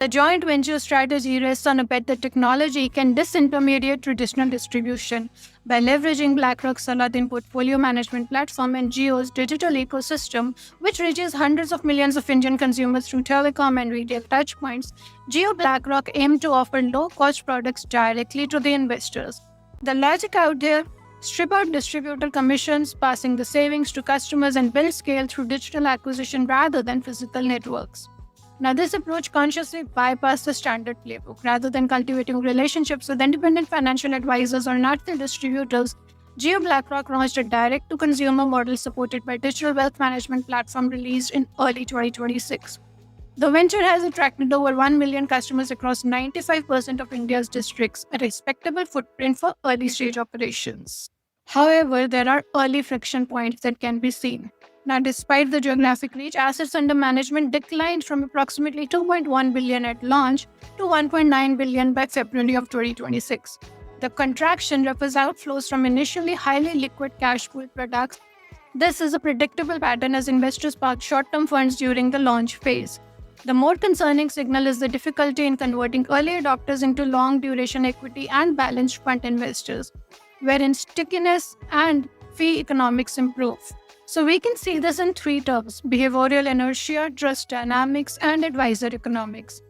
The joint venture strategy rests on a bet that technology can disintermediate traditional distribution by leveraging BlackRock's Aladdin portfolio management platform and Jio's digital ecosystem, which reaches hundreds of millions of Indian consumers through telecom and retail touchpoints. Jio BlackRock aim to offer low-cost products directly to the investors. The logic out there: strip out distributor commissions, passing the savings to customers, and build scale through digital acquisition rather than physical networks. Now, this approach consciously bypassed the standard playbook. Rather than cultivating relationships with independent financial advisors or national distributors, Jio BlackRock launched a direct-to-consumer model supported by digital wealth management platform released in early 2026. The venture has attracted over 1 million customers across 95% of India's districts, a respectable footprint for early-stage operations. However, there are early friction points that can be seen. Now, despite the geographic reach, assets under management declined from approximately 2.1 billion at launch to 1.9 billion by February of 2026. The contraction refers outflows from initially highly liquid cash pool products. This is a predictable pattern as investors park short-term funds during the launch phase. The more concerning signal is the difficulty in converting early adopters into long-duration equity and balanced fund investors, wherein stickiness and fee economics improve. So we can see this in three terms: behavioral inertia, trust dynamics, and advisor economics.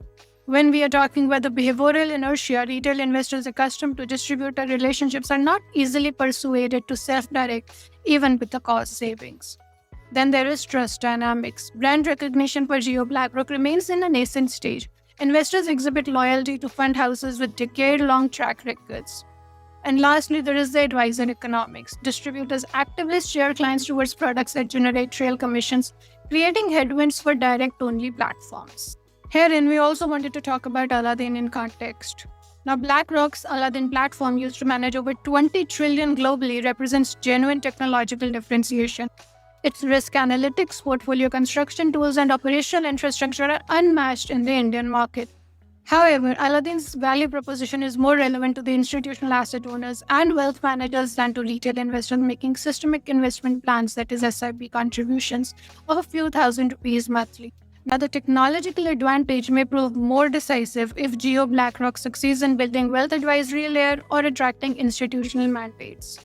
When we are talking about the behavioral inertia, retail investors accustomed to distributor relationships are not easily persuaded to self-direct, even with the cost savings. Then there is trust dynamics. Brand recognition for Jio BlackRock remains in a nascent stage. Investors exhibit loyalty to fund houses with decade-long track records. And lastly, there is the advisor economics. Distributors actively steer clients towards products that generate trail commissions, creating headwinds for direct-only platforms. Herein, we also wanted to talk about Aladdin in context. Now, BlackRock's Aladdin platform, used to manage over 20 trillion globally, represents genuine technological differentiation. Its risk analytics, portfolio construction tools, and operational infrastructure are unmatched in the Indian market. However, Aladdin's value proposition is more relevant to the institutional asset owners and wealth managers than to retail investors making systemic investment plans, that is SIP contributions, of a few thousand rupees monthly. Now, the technological advantage may prove more decisive if Jio BlackRock succeeds in building wealth advisory layer or attracting institutional mandates.